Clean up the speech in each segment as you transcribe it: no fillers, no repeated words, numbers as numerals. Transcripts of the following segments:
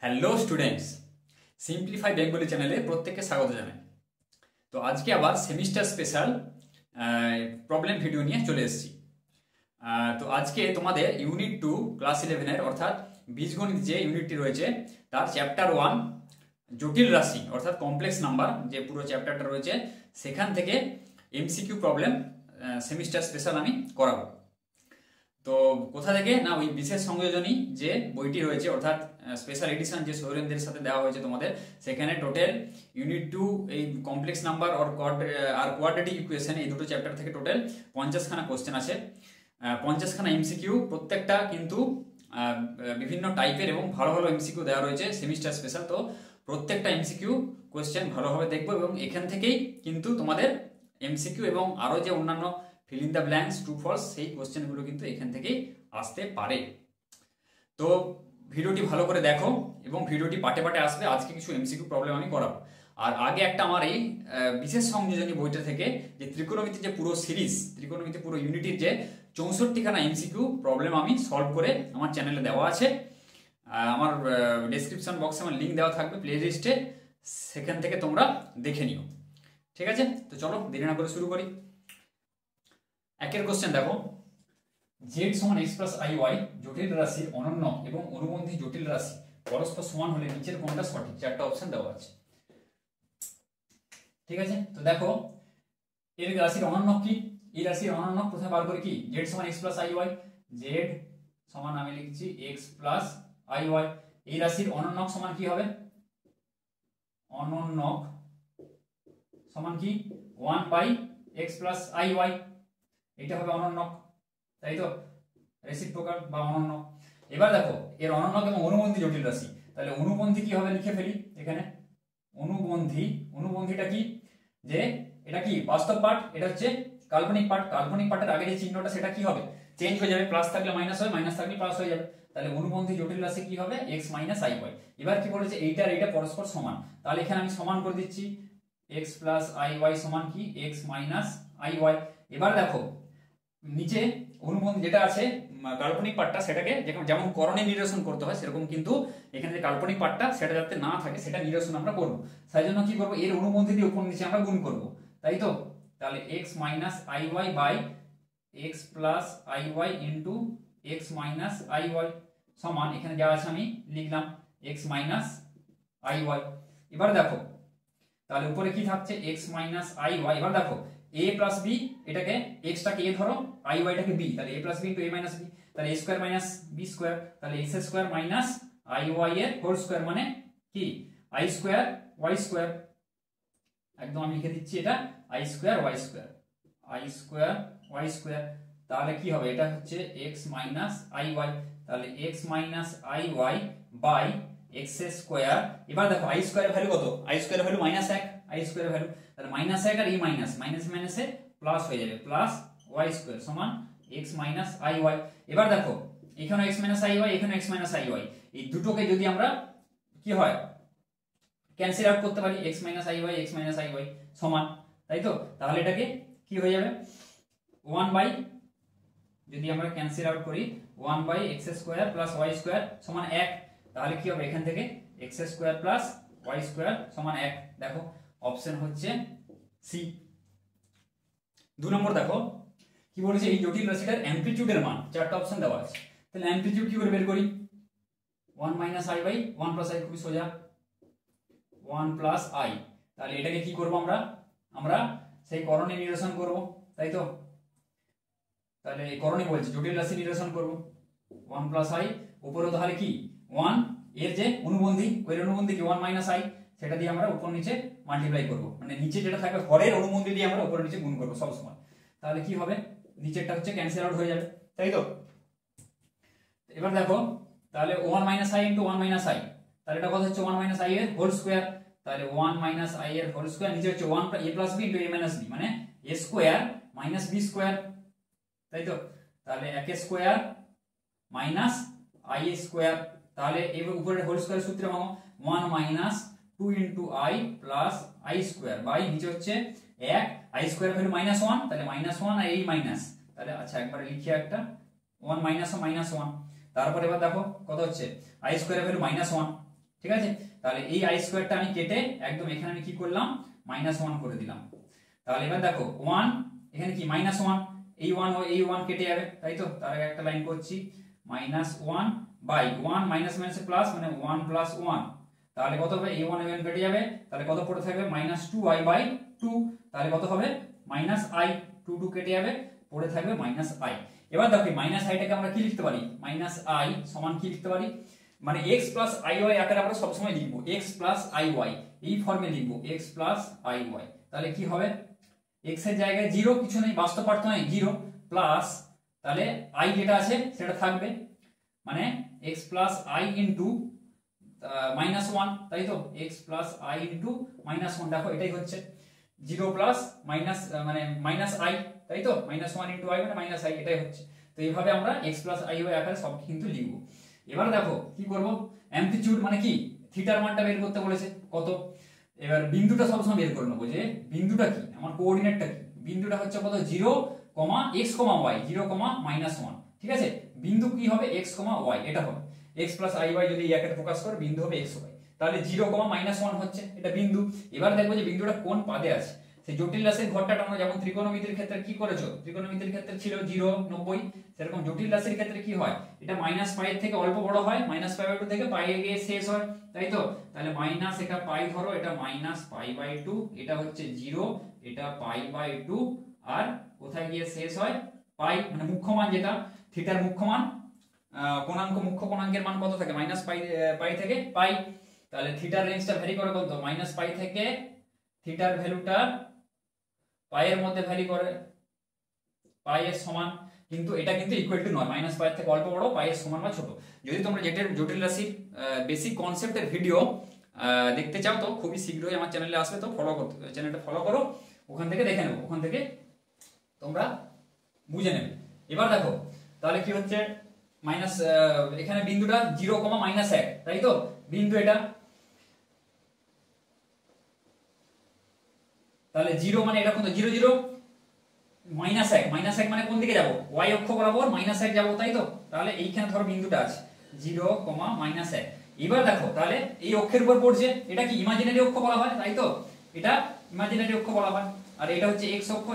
Hello students, simplify Bengali চ্যানেলে প্রত্যেককে স্বাগত জানাই। তো আজকে আবার সেমিস্টার স্পেশাল প্রবলেম ভিডিও নিয়ে চলে এসেছি। তো আজকে তোমাদের ইউনিট 2 ক্লাস 11-এর অর্থাৎ বীজগণিত যে ইউনিটটি রয়েছে তার চ্যাপ্টার 1 জটিল রাশি অর্থাৎ কমপ্লেক্স নাম্বার যে পুরো চ্যাপ্টারটা রয়েছে সেখান থেকে এমসিকিউ প্রবলেম সেমিস্টার স্পেশাল আমি করাবো। তো কোথা থেকে না, ওই বিশেষ সংযোজনী যে বইটি রয়েছে অর্থাৎ স্পেশাল এডিশন যে সৌরেন্দ্রের সাথে দেওয়া হয়েছে তোমাদের, সেখানে টোটাল ইউনিট 2 এই কমপ্লেক্স নাম্বার আর কোয়াড্রেটিক ইকুয়েশন এই দুটো চ্যাপ্টার থেকে টোটাল 50খানা কোশ্চেন আছে, 50খানা এমসিকিউ। প্রত্যেকটা কিন্তু বিভিন্ন টাইপের এবং ভালো ভালো এমসিকিউ দেওয়া রয়েছে সেমিস্টার স্পেশাল। তো প্রত্যেকটা এমসিকিউ কোশ্চেন ভালোভাবে দেখবো এবং এখান থেকেই কিন্তু তোমাদের এমসিকিউ এবং আরও যে অন্যান্য fill in the blanks, true false, সেই কোশ্চেনগুলো কিন্তু এখান থেকেই আসতে পারে। তো ভিডিওটি ভালো করে দেখো এবং ভিডিওটি পাটে পাটে আসবে। আজকে কিছু এমসিকিউ প্রবলেম আমি করাবো। আর আগে একটা আমার এই বিশেষ সংযোজনী বইটা থেকে যে ত্রিকোণমিতির যে পুরো সিরিজ, ত্রিকোণমিতি পুরো ইউনিটির যে 64খানা এমসিকিউ প্রবলেম আমি সলভ করে আমার চ্যানেলে দেওয়া আছে। আমার ডেসক্রিপশন বক্সে আমার লিঙ্ক দেওয়া থাকবে প্লে লিস্টে, সেখান থেকে তোমরা দেখে নিও। ঠিক আছে, তো চলো দেরি না করে শুরু করি। একের কোশ্চেন দেখো, z সমান x প্লাস iy জটিল রাশি অনন্য এবং অনুবন্ধী জটিল রাশি পরস্পর সমান হলে নিচের কোনটা সঠিক? চারটা অপশন দেওয়া আছে। ঠিক আছে, তো দেখো এর রাশির অনন্য কি? এই রাশির অনন্য প্রথমে বার করি কি, z সমান x প্লাস iy, z সমান আমি লিখছি x প্লাস iy। এই রাশির অনন্যক সমান কি হবে? অনন্যক সমান কি 1/x প্লাস iy, এটা হবে অনন্যক, তাই তো, রেসিপ্রোকাল বা অনন্য। এবার দেখো এর অনন্যক এবং অনুবন্ধী জটিল রাশি, তাহলে অনুবন্ধী কি হবে লিখে ফেলি এখানে। অনুবন্ধীটা কি, যে এটা কি বাস্তব পার্ট, এটা হচ্ছে কাল্পনিক পার্ট। কাল্পনিক পার্টের আগে যে চিহ্নটা সেটা কি হবে? চেঞ্জ হয়ে যাবে, প্লাস থাকলে মাইনাস হয়, মাইনাস থাকলে প্লাস হয়ে যাবে। তাহলে অনুবন্ধী জটিল রাশি কি হবে? x minus iy। এবার কি বলেছে, এইটা আর এইটা পরস্পর সমান, তাহলে এখানে আমি সমান করে দিচ্ছি x প্লাস iy সমান কি x মাইনাস iy। এবার দেখো নিচে অনুবন্ধী যেটা আছে কাল্পনিক পার্টটা, সেটাকে যেমন করণে নিরসন করতে হয় সেরকম কিন্তু এখানে যে কাল্পনিক পার্টটা সেটা যাতে না থাকে সেটা নিরসন আমরা করব। তাই জন্য কি করব, এর অনুবন্ধী দিয়ে উপর নিচে আমরা গুণ করব, তাই তো। তাহলে x minus iy by x plus iy into x minus iy সমান, এখানে যা আছে আমি লিখলাম x মাইনাস iy। এবার দেখো তাহলে উপরে কি থাকছে x মাইনাস iy। এবার দেখো a প্লাস b, এটাকে x টাকে a ধরো, iy টাকে b, তাহলে a plus b into a minus b, তাহলে a square minus b square, তাহলে x স্কয়ার মাইনাস iy এর হোল স্কয়ার মানে কি i স্কয়ার y স্কয়ার। একদম আমি লিখে দিচ্ছি এটা i square y square, i square y square. তাহলে কি হবে, এটা হচ্ছে x মাইনাস iy, তাহলে x minus iy by x square. এবার দেখো i স্কয়ারের ভ্যালু কত? i স্কয়ারের ভ্যালু মাইনাস 1, i স্কয়ারের ভ্যালু, তাহলে মাইনাস 1 আর এই মাইনাস মাইনাসে প্লাস হয়ে যাবে, প্লাস y স্কয়ার সমান x মাইনাস iy। এবার দেখো এখানে x মাইনাস iy, এখানে x মাইনাস iy, এই দুটোকে যদি আমরা কি হয় ক্যান্সেল আউট করতে পারি, x minus iy x minus iy সমান, তাই তো। তাহলে এটাকে কি হয়ে যাবে 1 বাই, যদি আমরা ক্যান্সেল আউট করি 1 by x square plus y square সমান 1, তাহলে কি হবে এখান থেকে x square plus y square সমান 1। দেখো অপশন হচ্ছে সি। 2 নম্বর দেখো কি বলেছে, এই জটিল রাশিটার অ্যামপ্লিটিউডের মান, চারটা অপশন দেওয়া আছে। তাহলে অ্যামপ্লিটিউড কি করে বের করি? 1 minus i by 1 plus i, খুবই সোজা 1 প্লাস i। তাহলে এটাকে কি করব আমরা সেই করণে নিরসন করব, তাই তো। তাহলে এই করণে বলছি জটিল রাশি নিরসন করব 1 প্লাস i, উপরে তাহলে কি 1 এর যে অনুবন্ধী, ওই অনুবন্ধী কি 1 মাইনাস i, সেটা দিয়ে আমরা উপর নিচে মাল্টিপ্লাই করব, মানে নিচে যেটা থাকবে হরের অনুবন্ধী দিয়ে আমরা উপর নিচে গুণ করব সব সময়। তাহলে কি হবে, নিচেরটা হচ্ছে ক্যান্সেল আউট হয়ে যাবে, তাই তো। এবার দেখো তাহলে 1 minus i into 1 minus i, তাহলে এটা কত হচ্ছে 1 মাইনাস i এর হোল স্কয়ার, তাহলে 1 মাইনাস i এর হোল স্কয়ার, নিচে হচ্ছে 1 a plus b into a minus b, মানে a square minus b square, তাই তো। তাহলে 1 স্কয়ার মাইনাস i স্কয়ার, তাহলে এর উপরে হোল স্কয়ার সূত্রে ভাঙো 1 minus 2 into i plus i square by নিচে হচ্ছে 1, i স্কয়ার ভ্যালু মাইনাস 1, তাহলে মাইনাস 1 আর এই মাইনাস, তাহলে আচ্ছা একবার লিখি একটা 1 মাইনাস 1 মাইনাস 1। তারপর এবার দেখো কত হচ্ছে i স্কয়ারের ভ্যালু মাইনাস 1, ঠিক আছে। তাহলে এই আই স্কোয়ারটা আমি কেটে একদম এখানে আমি কি করলাম -1 করে দিলাম। তাহলে এবার দেখো 1 এখানে কি -1, এই 1 কেটে যাবে, তাই তো। তার আগে একটা লাইন করছি, -1 বাই 1 মাইনাস মাইনাসে প্লাস মানে 1 প্লাস 1, তাহলে কত হবে এই 1 কেটে যাবে, তাহলে কত পড়ে থাকবে -2i/2, তাহলে কত হবে -i, 2 কেটে যাবে, পড়ে থাকবে -i। এবার দেখো -iটাকে আমরা কি লিখতে পারি, -i সমান কি লিখতে পারি, মানে x প্লাস iy আকারে আমরা সবসময় লিখবো, x প্লাস iy এই ফর্মে লিখবো, x প্লাস iy। তাহলে কি হবে, x এর জায়গায় 0 কিছু নেই, বাস্তব পার্ট তো নেই, 0 প্লাস, তাহলে i যেটা আছে সেটা থাকবে, মানে x প্লাস i ইনটু -1, তাই তো, x প্লাস i ইনটু -1, দেখো এটাই হচ্ছে 0 প্লাস মাইনাস মানে -i, তাই তো, -1 ইনটু i মানে -i, এটাই হচ্ছে। তো এইভাবে আমরা x প্লাস iy আকারে সব কিন্তু লিখবো। এবার দেখো কি করব, অ্যামপ্লিটিউড মানে কি, থিটার মানটা বের করতে বলেছে কত, এবার বিন্দুটা সবসময় বের করে নেবো, যে বিন্দুটা কি, আমার কোঅর্ডিনেটটা কি, বিন্দুটা হচ্ছে কত 0, x, y, 0, -1, ঠিক আছে। বিন্দু কি হবে x, y, এটা হবে x প্লাস iy, যদি এই একে ফোকাস করে বিন্দু হবে x, y, তাহলে 0, -1 হচ্ছে এটা বিন্দু। এবার দেখবো যে বিন্দুটা কোন পাদে আছে, সেই জটিল রাশির ঘরটা আমরা যেমন ত্রিকোণমিতির ক্ষেত্রে কি করেছো, ত্রিকোণমিতির ক্ষেত্রে ছিল 0, 90, সেরকম জটিল রাশির ক্ষেত্রে কি হয়, এটা -π এর থেকে অল্প বড় হয়, -π/2 থেকে π এ গিয়ে শেষ হয়, তাই তো। তাহলে মাইনাস এটা π ধরো, এটা -π/2, এটা হচ্ছে 0, এটা π/2, আর কোথায় গিয়ে শেষ হয় π, মানে মুখ্য মান যেটা থিটার মুখ্য মান, মুখ্য কোণাঙ্কের মান কত থাকে -π থেকে π। তাহলে থিটার রেঞ্জটা ভ্যারি করে কত, -π থেকে, থিটার ভ্যালুটা π এর মধ্যে ভ্যারি করে, π এর সমান, কিন্তু এটা কিন্তু ইকুয়াল টু নয়, -π এর থেকে অল্প বড়, π এর সমান বা ছোট। যদি তোমরা জটিল রাশির বেসিক কনসেপ্টের ভিডিও দেখতে চাও তো খুবই শীঘ্রই আমার চ্যানেলে আসবে, তো চ্যানেলটা ফলো করো, ওখান থেকে দেখে নেবো, ওখান থেকে তোমরা বুঝে নেবে। এবার দেখো তাহলে কি হচ্ছে, এখানে বিন্দুটা 0, -1, তাই তো, বিন্দু এটা, তাহলে 0 মানে এটা কত, 0, 0, -1 মানে কোন দিকে যাব, y অক্ষ বরাবর -1 যাব, তাই তো। তাহলে এইখানে ধরো বিন্দুটা আছে 0, -1। এবার দেখো তাহলে এই অক্ষের উপর পড়ছে, এটা কি ইমাজিনারি অক্ষ বলা হয়, তাই তো, এটা ইমাজিনারি অক্ষ বলা হয়, আর এটা হচ্ছে x অক্ষ,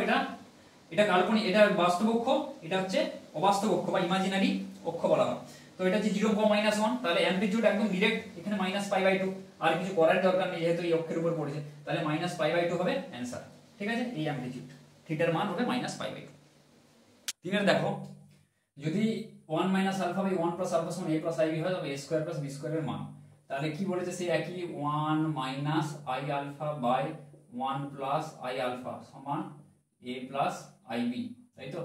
এটা কাল্পনিক, এটা বাস্তব অক্ষ, এটা হচ্ছে অবাস্তব অক্ষ বা ইমাজিনারি অক্ষ বলা হয়। তো এটা হচ্ছে 0, -1, তাহলে অ্যামপ্লিটিউড একদম ডাইরেক্ট এখানে -π/2, আর কিছু করার দরকার নেই যেহেতু এই অক্ষের উপর পড়েছে, তাহলে -π/2 হবে অ্যানসার, ঠিক আছে। এই অ্যামপ্লিটিউড থিটার মান হবে -π/2। তিনের দেখো, যদি 1 - α/1 + α = a + ib হয়, তবে a² + b² এর মান, তাহলে কি বলেছে সেই একই, 1 - iα/1 + iα সমান a + ib, তাই তো।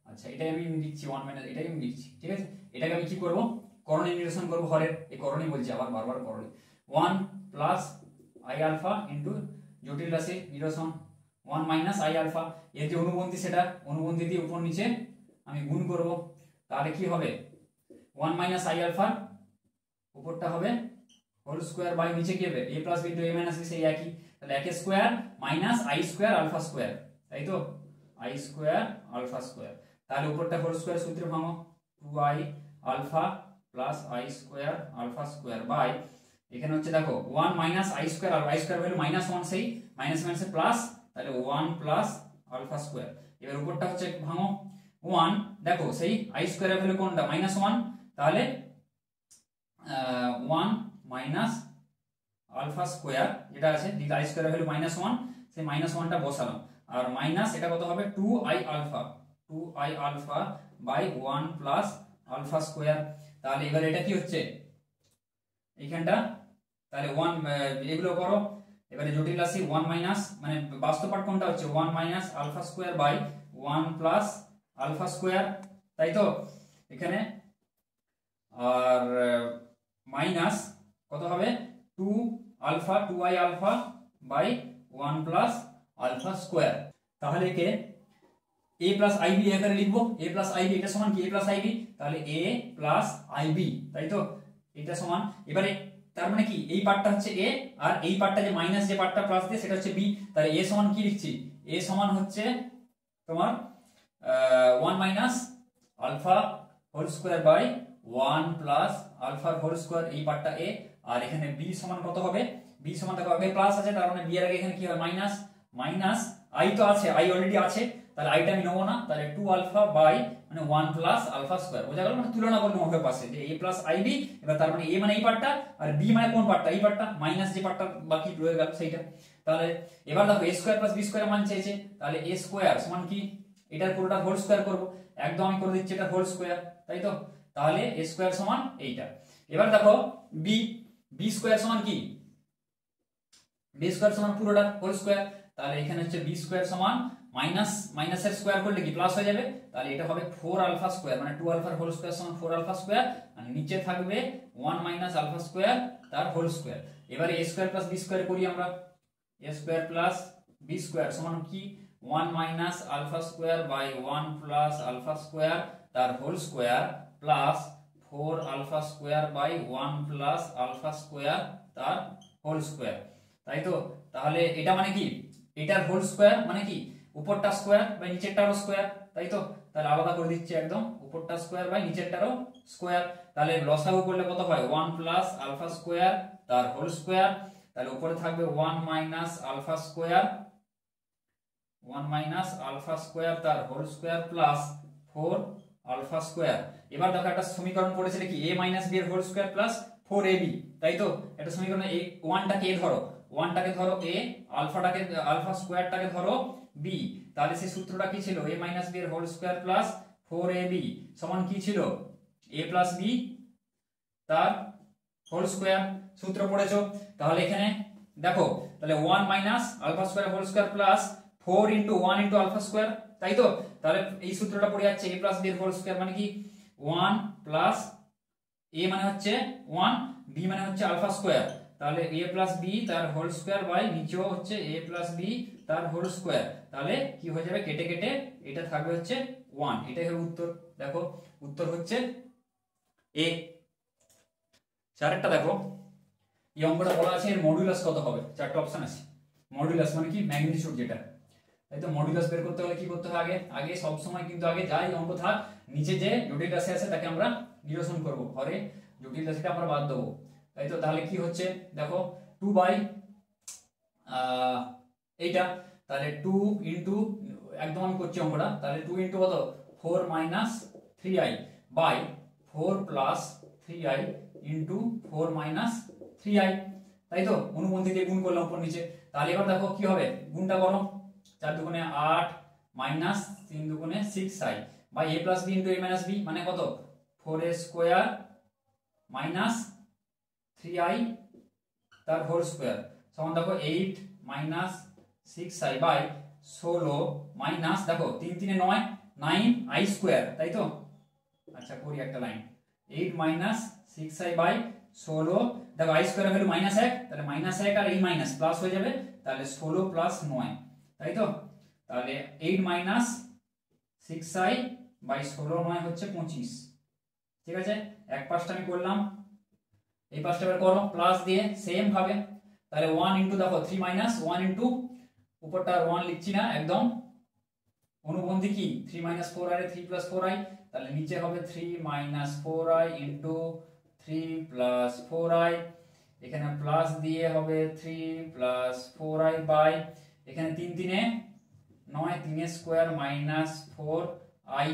আচ্ছা এটাই আমি লিখছি 1 - এটাই আমি লিখছি, ঠিক আছে। এটাকে আমি কি করব, করণী নিরসন করব, হরের এই করণী বলছি আবার বারবার করণী, 1 + iα ইনটু জটিল রাশি নিরসন 1 - iα, এর যে অনুবন্ধী সেটা অনুবন্ধী দিয়ে উপর নিচে আমি গুণ করব, তাহলে কি হবে 1 - iα, উপরটা হবে হোল স্কয়ার বাই নিচে কি হবে a + b * a - b, সেই একই, তাহলে 1² - i² α², তাই তো, i² α², তাহলে উপরটা হোল স্কয়ার সূত্রে ভাঙো, 2i α + i² α² বাই, এখানে হচ্ছে দেখো 1 - i² আর i² ভ্যালু -1, সেই মাইনাসে প্লাস, তাহলে 1 + α², এবার উপরটা হচ্ছে ভাঙো 1, দেখো সেই i² এর ভ্যালু কোনটা -1, তাহলে 1 - α² যেটা আছে, i² এর ভ্যালু -1, সেই -1টা বসালাম, আর মাইনাস এটা কত হবে 2i α বাই 1 + α², তাহলে এবার এটা কি হচ্ছে এইখানটা, তাহলে 1 এগুলো করো, এবারে জটিল রাশি 1 মানে বাস্তব পার্ট কোনটা হচ্ছে 1 - α² বাই 1 + α², তাই তো এখানে, আর মাইনাস কত হবে 2i α বাই 1 + α², তাহলে একে a + ib আকারে লিখবো, a + ib, এটা সমান কি a + ib, তাহলে a + ib, তাই তো, এটা সমান, এবারে তার মানে কি এই পার্টটা হচ্ছে a, আর এই পার্টটা যে মাইনাস যে পার্টটা প্লাস দিয়ে সেটা হচ্ছে b, তাহলে a সমান কি লিখছি, a সমান হচ্ছে তোমার 1 - α² বাই 1 + α² এই পার্টটা a, আর এখানে b সমান কত হবে, b সমান দেখো আগে প্লাস আছে তার মানে b এর আগে এখানে কি হবে মাইনাস, মাইনাস i তো আছে, i অলরেডি আছে, তাহলে i টা আমি নেবো না, তাহলে 2 আলফা বাই মানে 1 প্লাস আলফা স্কয়ার, বোঝা গেল, মানে তুলনা করলাম উভয় পাশে যে a প্লাস ib, এবার তার মানে a মানে এই পার্টটা আর b মানে কোন পার্টটা, এই পার্টটা, মাইনাস যে পার্টটা বাকি রয়ে গেল সেইটা। তাহলে এবার দেখো a square plus b square মান চাইছে, তাহলে a স্কয়ার সমান কি এটার পুরোটা হোল স্কয়ার করব, একদম আমি করে দিচ্ছি এটা হোল স্কয়ার, তাই তো, তাহলে a স্কয়ার সমান এইটা। এবার দেখো b, b স্কয়ার সমান কি, b স্কয়ার সমান পুরোটা হোল স্কয়ার, তাহলে এখানে হচ্ছে b স্কয়ার সমান মাইনাস মাইনাসের স্কয়ার করলে কি প্লাস হয়ে যাবে, তাহলে এটা হবে 4 আলফা স্কয়ার মানে 2 আলফার হোল স্কয়ার সমান 4 আলফা স্কয়ার, আর নিচে থাকবে 1 মাইনাস আলফা স্কয়ার তার হোল স্কয়ার। এবারে a square plus b square করি আমরা, a square plus b square সমান কি 1 minus alpha square by 1 plus alpha square তার whole square plus 4 alpha square by 1 plus alpha square তার whole square, তাই তো। তাহলে এটা মানে কি, এটার হোল স্কয়ার মানে কি উপরটা স্কয়ার বাই নিচেরটারও স্কয়ার, তাই তো, তাহলে আলাদা করে দিচ্ছি একদম, উপরটা স্কয়ার বাই নিচেরটারও স্কয়ার, তাহলে লসাগু করলে কত হয় 1 প্লাস আলফা স্কয়ার তার হোল স্কয়ার, তাহলে উপরে থাকবে 1 minus alpha square, 1 minus alpha square তার whole square plus 4 alpha square. এবার দেখো একটা সমীকরণ পড়েছিল কি a মাইনাস b এর হোল স্কয়ার প্লাস 4ab, তাই তো, এটা সমীকরণে এই 1টাকে a ধরো, 1টাকে ধরো a, আলফাটাকে আলফা স্কয়ারটাকে ধরো b, তাহলে সেই সূত্রটা কি ছিল a মাইনাস b এর হোল স্কয়ার প্লাস 4ab সমান কি ছিল a প্লাস b তার হোল স্কয়ার, সূত্র পড়েছো। তাহলে এখানে দেখো তাহলে 1 minus alpha square whole square plus 4 into 1 into alpha square, তাই তো, তাহলে এই সূত্রটা পড়ে যাচ্ছে a প্লাস b এর হোল স্কয়ার মানে কি 1 প্লাস a মানে হচ্ছে 1, b মানে হচ্ছে আলফা স্কয়ার, তাহলে a প্লাস b তার হোল স্কয়ার বাই নিচেও হচ্ছে a প্লাস b তার হোল স্কয়ার, তাহলে কি হয়ে যাবে কেটে কেটে এটা থাকবে হচ্ছে 1, এটাই হবে উত্তর। দেখো উত্তর হচ্ছে a। চারটা দেখো এই অঙ্কটা বলা আছে এর মডুলাস কত হবে, চারটা অপশন আছে, মডুলাস মানে কি ম্যাগনিটিউড যেটা, তাই তো, মডুলাস বের করতে হলে কি করতে হয় আগে, আগে সব সময় কিন্তু আগে যাই অঙ্ক থাক নিচে যে জটিল রাশি আছে তাকে আমরা নিরসন করব, ঘরে জটিল রাশিটা আমরা বাদ দেবো, তাই তো। তাহলে কি হচ্ছে দেখো 2 বাই এইটা, তাহলে 2 ইনটু একদম আমি করছি অঙ্কটা, তাহলে 2 ইনটু কত 4 minus 3i by 4 plus 3i into 4 minus 3i, তাই তো, অনুবন্ধী দিয়ে গুণ করলাম উপর নিচে। তাহলে এবার দেখো কি হবে, গুণটা করো, 4 দুগুণে 8 মাইনাস 3 দুগুণে 6i by a plus b into a minus b মানে কত 4a স্কয়ার মাইনাস 3i তার হোল স্কয়ার সমান দেখো 8 মাইনাস 6i বাই 16 মাইনাস দেখো 3 3 9 9i স্কয়ার, তাই তো, আচ্ছা করি একটা লাইন 8 মাইনাস 6i বাই 16, দেখো i স্কয়ার ভ্যালু মাইনাস 1, তাহলে মাইনাস 1 আর এই মাইনাস প্লাস হয়ে যাবে, তাহলে 16 প্লাস 9, তাই তো, তাহলে 8 মাইনাস 6i বাই 16 9 হচ্ছে 25, ঠিক আছে, এক পাশটা আমি করলাম, এই পাশটা এবার করো প্লাস দিয়ে সেম ভাবে, তাহলে 1 ইনটু দেখো 3 মাইনাস 1 ইনটু উপরটা 1 লিখছি না একদম, অনুবন্ধী কি 3 মাইনাস 4i 3 প্লাস 4i, তাহলে নিচে হবে 3 minus 4i into 3 plus 4i, এখানে প্লাস দিয়ে হবে 3 প্লাস 4i বাই এখানে 3 3 9 3 স্কয়ার মাইনাস 4i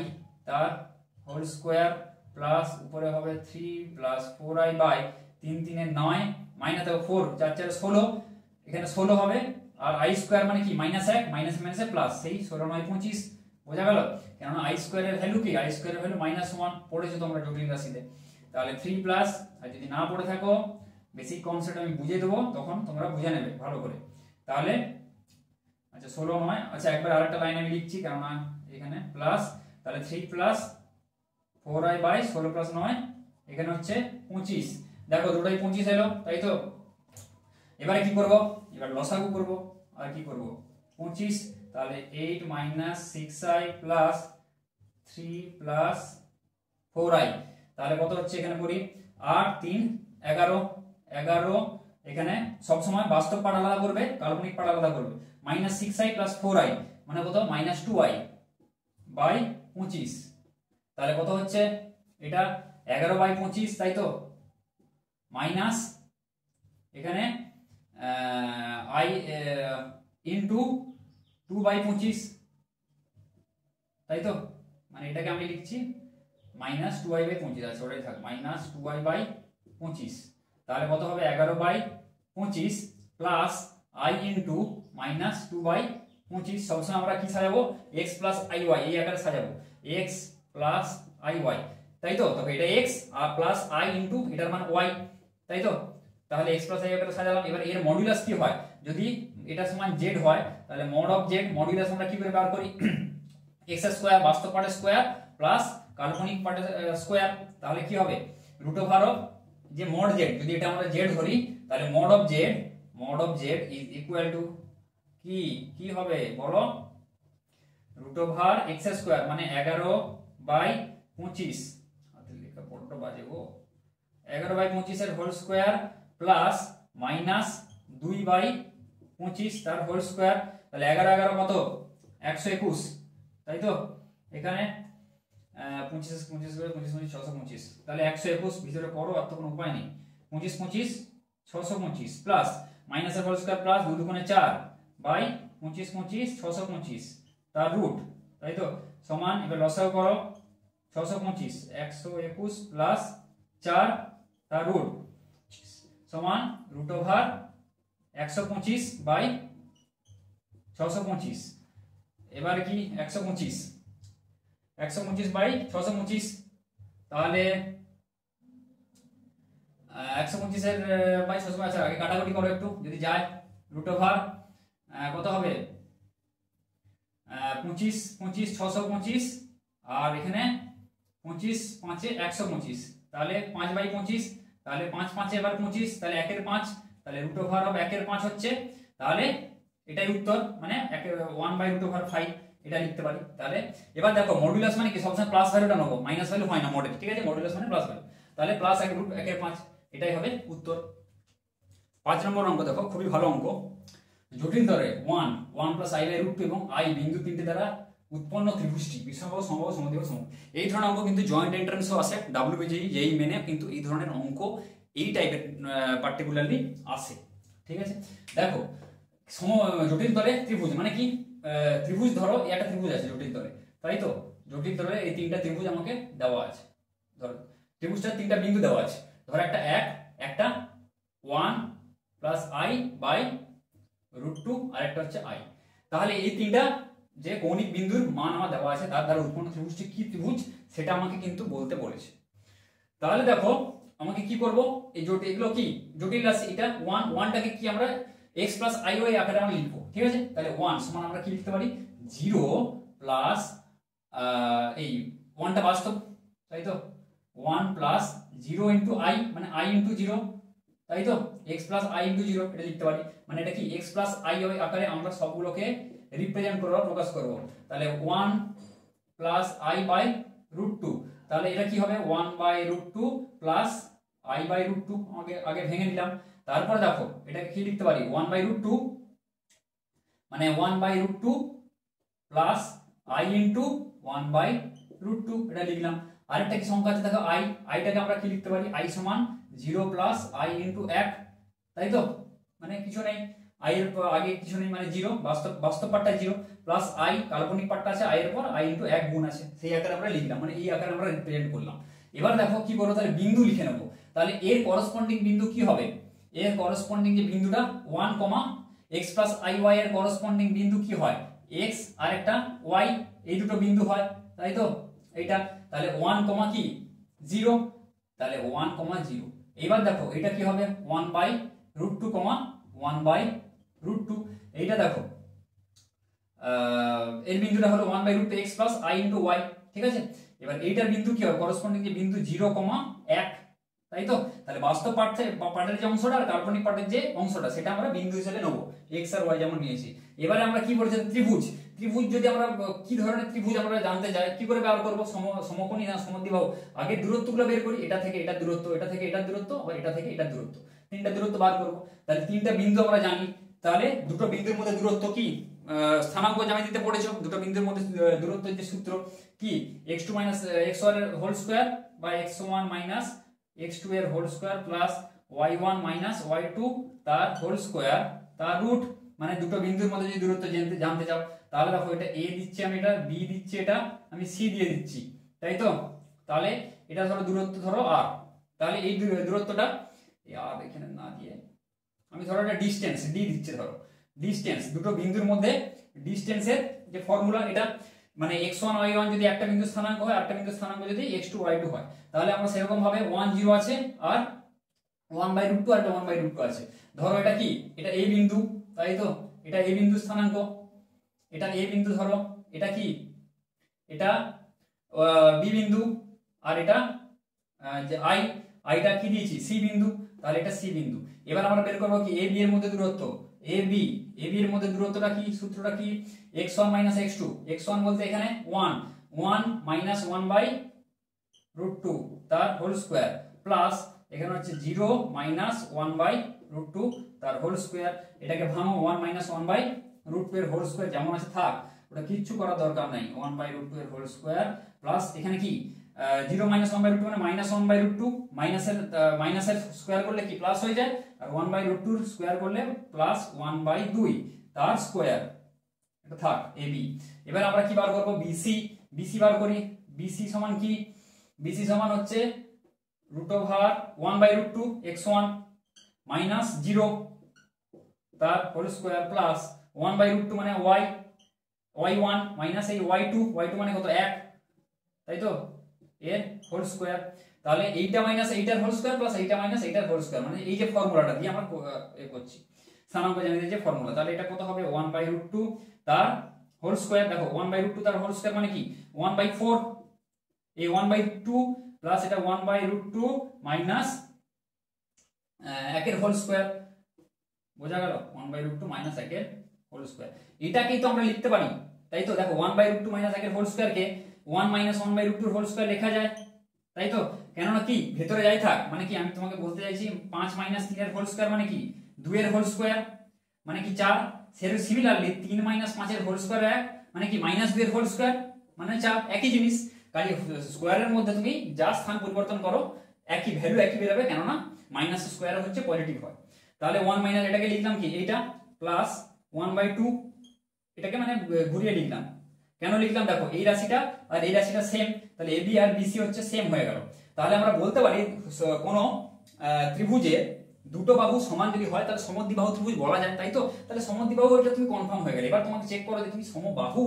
তার হোল স্কয়ার প্লাস উপরে হবে 3 প্লাস 4i বাই 3 3 9 মাইনাস 4 4 4 16, এখানে 16 হবে, আর i স্কয়ার মানে কি মাইনাস 1 মাইনাস মাইনাসে প্লাস, সেই 16 9 25, বোঝা গেল, কেননা i স্কয়ারের ভ্যালু কি, i স্কয়ারের ভ্যালু -1 পড়েছো তোমরা জটিল রাশিতে, তাহলে 3 প্লাস, আর যদি না পড়ে থাকো বেসিক কনসেপ্ট আমি বুঝিয়ে দেবো তখন তোমরা বুঝে নেবে ভালো করে, তাহলে আচ্ছা 16 9, আচ্ছা একবার আরেকটা লাইন আমি লিখছি কেননা এখানে প্লাস, তাহলে 3 প্লাস 4i বাই 16 প্লাস 9 এখানে হচ্ছে 25, দেখো দুটোই 25 এলো, তাই তো। এবারে কি করব, এবার লসাগু করব, আর কি করব 25, তাহলে 8 minus 6i plus 3 plus 4i, তাহলে কত হচ্ছে এখানে করি 8 3 11 11, এখানে সব সময় বাস্তব পার্ট আলাদা করবে কাল্পনিক পার্ট আলাদা করবে, মাইনাস 6i প্লাস 4i মানে কত মাইনাস 2i বাই 25, তাহলে কত হচ্ছে এটা 11 বাই 25, তাই তো, মাইনাস এখানে I ইন্টু 2/25, তাই তো? মানে এটাকে আমি লিখছি -2i/25, আছে ওটাই থাক, -2i/25, তাহলে কত হবে 11/25 প্লাস I ইন্টু -2/25। সবসময় আমরা কি সাজাবো, x প্লাস iy এই আকারে সাজাবো, x প্লাস iy, তাই তো? তবে এটা x আর প্লাস i ইন্টু এটার মান y, তাই তো? তাহলে x প্লাস i আকারে সাজালাম। এবার এর মডুলাস কি হয়, যদি এটা সমান z হয় তাহলে mod অফ z মডুলাস আমরা কি করে বার করি, x স্কয়ার বাস্তব পার্টের স্কয়ার প্লাস কাল্পনিক পার্টের স্কয়ার, তাহলে কি হবে রুট ওভার অফ যে mod z, যদি এটা আমরা z ধরি তাহলে mod of z is equal to কি কি হবে বলো, রুট ওভার x স্কয়ার মানে 11/25, হাতে লেখা বড়টা বাজে গো, 11/25 এর হোল স্কয়ার প্লাস মাইনাস 2/25 তার হোল স্কয়ার, তাহলে 11 কত 121, তাই তো? এখানে 25 625, তাহলে 121 ভিতরে করো, আর তো কোনো উপায় নেই। 25 625 প্লাস মাইনাসের হোল স্কয়ার প্লাস 2 দুগুণে 4 বাই 25 625 তার রুট, তাই তো? সমান, এবার লসাগু করো, 625 121 প্লাস 4 তার রুট সমান রুট ওভার 125 বাই 625। এবার কি 125 বাই 625, তাহলে 125 এর বাই 625, আচ্ছা আগে কাটাকুটি করো একটু, যদি যায় রুট ওভার কত হবে 25 625, আর এখানে 25 5 এ 125, তাহলে 5/25, তাহলে 5 5 এবার 25, তাহলে 1 এর 5, তাহলে রুট ওভার অফ 1 এর 5 হচ্ছে, তাহলে এটাই উত্তর, মানে 1/√5 এটা লিখতে পারি। তাহলে এবার দেখো মডুলাস মানে কি, সবসময় প্লাস ভ্যালুটা নেবো, মাইনাস ভ্যালু হয় না মডেল, ঠিক আছে? মডুলাস মানে প্লাস ভ্যালু, তাহলে প্লাস 1/5 এটাই হবে উত্তর। 5 নম্বর অঙ্ক দেখো, খুবই ভালো অঙ্ক। জটিল তরে 1 প্লাস i/√2 এবং i বিন্দু তিনটে দ্বারা উৎপন্ন ত্রিভুজটি বিষমবাহু সমবাহু সমদ্বিবাহু সমবাহু, এই ধরনের অঙ্ক কিন্তু জয়েন্ট এন্ট্রান্সও আসে, WBJEE যেই মেনে কিন্তু এই ধরনের অঙ্ক এই টাইপের পার্টিকুলারলি আসে, ঠিক আছে? দেখো জটিল তলে ত্রিভুজ মানে কি, ত্রিভুজ ধরো একটা ত্রিভুজ আছে জটিল তলে, তাই তো? জটিল তলে এই তিনটা ত্রিভুজ আমাকে দেওয়া আছে, ধরো ত্রিভুজটার তিনটা বিন্দু দেওয়া আছে, ধরো একটা 1 প্লাস i/√2 আর একটা হচ্ছে i, তাহলে এই তিনটা যে কৌণিক বিন্দুর মান আমার দেওয়া আছে তার দ্বারা উৎপন্ন ত্রিভুজটি কি ত্রিভুজ সেটা আমাকে কিন্তু বলতে বলেছে। তাহলে দেখো আমাকে কি করব, এই এগুলো কি জটিল রাশি, এটা 1টাকে কি আমরা x প্লাস iy আকারে আমরা লিখবো, ঠিক আছে? তাহলে 1 সমান আমরা কি লিখতে পারি 0 প্লাস এই 1টা বাস্তব, তাই তো? 1 প্লাস 0 ইনটু i মানে i ইনটু 0, তাই তো? x প্লাস i ইনটু 0 এটা লিখতে পারি, মানে এটা কি x প্লাস iy আকারে আমরা সবগুলোকে রিপ্রেজেন্ট করব, প্রকাশ করব। তাহলে 1 প্লাস i/√2, তাহলে এটা কি হবে 1/√2 প্লাস i/√2, আগে ভেঙে নিলাম। তারপর দেখো এটা কি লিখতে পারি 1/√2 মানে 1/√2 প্লাস i ইনটু 1/√2 এটা লিখলাম। আরেকটা কি সংখ্যা আছে দেখো i টাকে আমরা কি লিখতে পারি i সমান 0 প্লাস i ইনটু 1, তাই তো? মানে কিছু নেই, i এর আগে কিছু নেই মানে 0, বাস্তব পার্টটা 0 প্লাস i কাল্পনিক পার্টটা আছে i এর পর i ইনটু 1 গুণ আছে, সেই আকারে আমরা লিখলাম, মানে এই আকারে আমরা রিপ্রেজেন্ট করলাম। এবার দেখো কি করব, তাহলে বিন্দু লিখে নেব। তাহলে এর করসপন্ডিং বিন্দু কি হবে, এর করসপন্ডিং যে বিন্দুটা 1, x প্লাস iy এর করসপন্ডিং বিন্দু কি হয় x আর একটা y, এই দুটো বিন্দু হয়, তাই তো? এইটা তাহলে 1, কি 0, তাহলে 1, 0। এইবার দেখো এটা কি হবে 1/√2, 1/√2, এইটা দেখো এর বিন্দুটা হলো 1/√2 x plus i into y, ঠিক আছে? এবার এইটার বিন্দু কি হবে, করসপন্ডিং যে বিন্দু 0, 1, তাই তো? তাহলে বাস্তব পার্টের যে অংশটা আর কাল্পনিক পার্টের যে অংশটা সেটা আমরা বিন্দু হিসেবে নেব, x আর y যেমন নিয়েছি। এবারে আমরা কি বলেছি ত্রিভুজ, যদি আমরা কি ধরনের ত্রিভুজ আমরা জানতে চাই কি করে ব্যবহার করব, সমকোণী না সমদ্বিবাহু, আগে দূরত্বগুলো বের করি, এটা থেকে এটা দূরত্ব, এটা থেকে এটা দূরত্ব, আবার এটা থেকে এটা দূরত্ব, তিনটা দূরত্ব বার করব। তাহলে তিনটা বিন্দু আমরা জানি, তাহলে দুটো বিন্দুর মধ্যে দূরত্ব কি স্থানাঙ্ক জ্যামিতিতে পড়েছো, দুটো বিন্দুর মধ্যে দূরত্বের যে সূত্র কি x2 - x1 এর হোল স্কয়ার বা x1 - x2 এর whole square plus y1 minus y2 তার হোল স্কয়ার তার রুট, মানে দুটো বিন্দুর মধ্যে যদি দূরত্ব জানতে চাও তাহলে দেখো এটা a দিচ্ছি আমি, এটা b দিচ্ছি, এটা আমি c দিয়ে দিচ্ছি, তাই তো। তাহলে এটা ধরো দূরত্ব ধরো r, তাহলে এই দূরত্বটা আর এখানে না দিয়ে আমি ধরো এটা ডিসটেন্স d দিচ্ছি, ধরো ডিসটেন্স দুটো বিন্দুর মধ্যে ডিসটেন্সের যে ফর্মুলা, এটা মানে x1 y1 যদি একটা বিন্দু স্থানাঙ্ক হয়, একটা বিন্দু স্থানাঙ্ক যদি x2 y2 হয়, তাহলে আমরা সেরকম ভাবে 1 0 আছে আর 1/√2 আর 1/√2 আছে। ধরো এটা কি, এটা a বিন্দু, তাই তো, এটা a বিন্দু স্থানাঙ্ক, এটা a বিন্দু, ধরো এটা কি, এটা b বিন্দু, আর এটা যে আইটা কি দিয়েছি c বিন্দু, তাহলে এটা c বিন্দু। এবার আমরা বের করব কি a b এর মধ্যে দূরত্ব, a b এর মধ্যে দূরত্বটা কি, সূত্রটা কি, x1 x2, x1 বলতে এখানে 1 1 তার হোল স্কয়ার প্লাস এখানে হচ্ছে 0 1/√2 তার হোল স্কয়ার। এটাকে ভাঙো, 1 1/√2 এর হোল স্কয়ার যেমন আছে থাক, ওটা কিচ্ছু করার দরকার নাই, 1/√2 এর হোল স্কয়ার প্লাস এখানে কি 0 1/√2 মানে -1/√2, মাইনাসের স্কয়ার করলে কি প্লাস হয়ে যায়, আর 1/√2 এর স্কয়ার করলে প্লাস 1/2 তার স্কয়ার, এটা থাক ab। এবার আমরা কি বার করব, bc বার করি। bc সমান কি, bc সমান হচ্ছে √1/√2 x1 মাইনাস 0 তার হোল স্কয়ার প্লাস 1/√2 মানে y1 মাইনাস এই y2 মানে কত 1, তাই তো, এর হোল স্কয়ার। তাহলে এইটা মাইনাস এইটার হোল স্কয়ার প্লাস এইটা মাইনাস এইটার হোল স্কয়ার, মানে এই যে ফর্মুলাটা দিয়ে আমরা করছি স্থানাঙ্ক জানিয়ে যে ফর্মুলা, তাহলে এটা কত হবে 1/√2 তার হোল স্কয়ার। দেখো 1/√2 তার হোল স্কয়ার মানে কি 1/4, এই 1/2 প্লাস এটা 1/√2 মাইনাস 1 এর হোল স্কয়ার, বোঝা গেল, 1/√2 মাইনাস 1 এর হোল স্কয়ার। এটাকেই তো আমরা লিখতে পারি, তাই তো। দেখো 1/√2 মাইনাস 1 এর হোল স্কয়ার কে 1 1/√2 এর হোল স্কয়ার লেখা যায়, তাই তো, কেননা কি ভেতরে যাই থাক, মানে কি আমি তোমাকে বলতে চাইছি 5 - 3 এর হোল স্কয়ার মানে কি 2 এর হোল স্কয়ার মানে কি 4, সিমিলারলি 3 - 5 এর হোল স্কয়ার 1 মানে কি -2 এর হোল স্কয়ার মানে 4, একই জিনিস। কাজে স্কয়ারের মধ্যে তুমি যা স্থান পরিবর্তন করো একই ভ্যালু একই বেরোবে, কেননা মাইনাস স্কয়ার হচ্ছে পজিটিভ হয়। তাহলে 1 মাইনাস এটাকে লিখলাম কি এইটা প্লাস 1/2, এটাকে মানে ঘুরিয়ে লিখলাম। কেন লিখলাম, দেখো এই রাশিটা আর এই রাশিটা সেম, তাহলে AB আর BC হচ্ছে সেম হয়ে গেল। তাহলে আমরা বলতে পারি কোন ত্রিভুজে দুটো বাহু সমান যদি হয় তাহলে সমদ্বিবাহু ত্রিভুজ বলা যায়, তাই তো। তাহলে সমদ্বিবাহু এটা তুমি কনফার্ম হয়ে গেলে। এবার তোমাকে চেক করো যে তুমি সমবাহু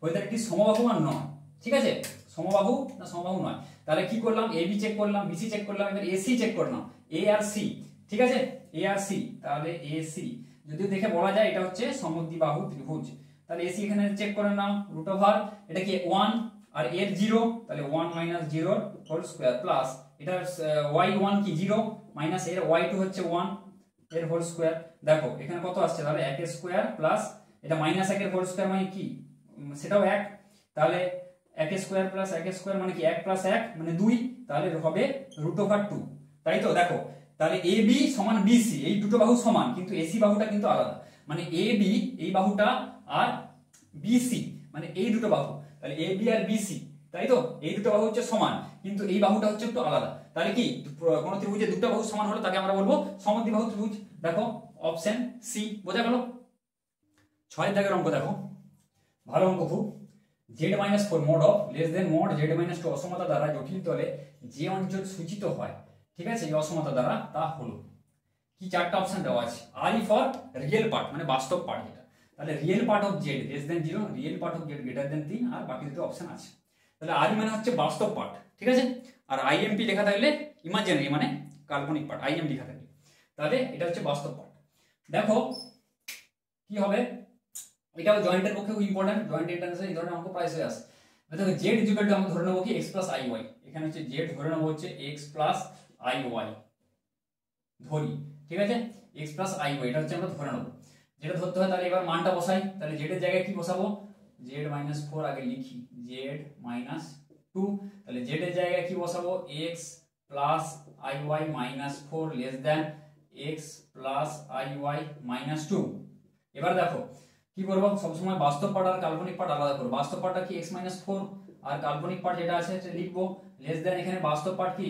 হয়ে তাহলে কি সমবাহু আর নয়, ঠিক আছে, সমবাহু না সমবাহু নয়। তাহলে কি করলাম, AB চেক করলাম, BC চেক করলাম, এবার AC চেক করলাম, A আর C, ঠিক আছে, A আর C। তাহলে AC যদি দেখে বলা যায় এটা হচ্ছে সমদ্বিবাহু ত্রিভুজ, তাহলে AC এখানে চেক করে নাও, √ এটা কি 1 আর এর 0, তাহলে 1 - 0 হোল স্কয়ার প্লাস এটা y1 কি 0 মাইনাস এর y2 হচ্ছে 1 এর হোল স্কয়ার। দেখো এখানে কত আসছে, তাহলে 1 এর স্কয়ার প্লাস এটা -1 এর হোল স্কয়ার মানে কি সেটাও 1, তাহলে 1 এর স্কয়ার প্লাস 1 এর স্কয়ার মানে কি 1 + 1 মানে 2, তাহলে হবে √2, তাই তো। দেখো তাহলে AB সমান BC, এই দুটো বাহু সমান কিন্তু AC বাহুটা কিন্তু আলাদা, মানে AB এই বাহুটা আর BC মানে এই দুটো বাহু, তাহলে AB আর BC, তাই তো, এই দুটো বাহু হচ্ছে সমান কিন্তু এই বাহুটা হচ্ছে একটু আলাদা। তাহলে কি কোন ত্রিভুজে দুটো বাহু সমান হলো তাকে আমরা বলবো সমদ্বিবাহু ত্রিভুজ। দেখো অপশন সি, বোঝা গেল। 6 দাগের অঙ্ক দেখো, ভালো অঙ্ক খুব। z-4 mod of less than mod z-2 অসমতা দ্বারা জটিল তলে যে অঞ্চল সূচিত হয়, ঠিক আছে, এই অসমতা দ্বারা তা হলো কি, চারটা অপশন দেওয়া আছে। আর ফর রিয়েল পার্ট মানে বাস্তব পার্ট যেটা, তাহলে real part of z less than 0, real part of z greater than 3, আর বাকি দুটো অপশন আছে। তাহলে আর মানে হচ্ছে বাস্তব পার্ট, ঠিক আছে, আর আইএমপি লেখা থাকলে ইমাজিনারি মানে কাল্পনিক পার্ট, আইএম লেখা থাকলে তাহলে এটা হচ্ছে বাস্তব পার্ট। দেখো কি হবে, এটাও জয়েন্টের পক্ষে খুব ইম্পর্টেন্ট, জয়েন্ট এন্ট্রান্সে এই ধরনের অঙ্ক প্রায় হয়ে আসে। দেখো z ইকুয়াল টু আমরা ধরে নেব কি x + iy, এখানে হচ্ছে z ধরে নেব হচ্ছে x + iy ধরি, ঠিক আছে, x + iy এটা হচ্ছে আমরা ধরে নেব, যেটা ধরতে হয়। তাহলে এবার মানটা বসাই, তাহলে z এর জায়গায় কি বসাবো, z-4 আগে লিখি, z-2, তাহলে z এর জায়গায় কি বসাবো, x + iy - 4 less than x + iy - 2। এবার দেখো কি করব, সব সময় বাস্তব পার্ট আর কাল্পনিক পার্ট আলাদা করব। বাস্তব পার্টটা কি x - 4 আর কাল্পনিক পার্ট যেটা আছে সেটা লিখবো লেস দ্যান, এখানে বাস্তব পার্ট কি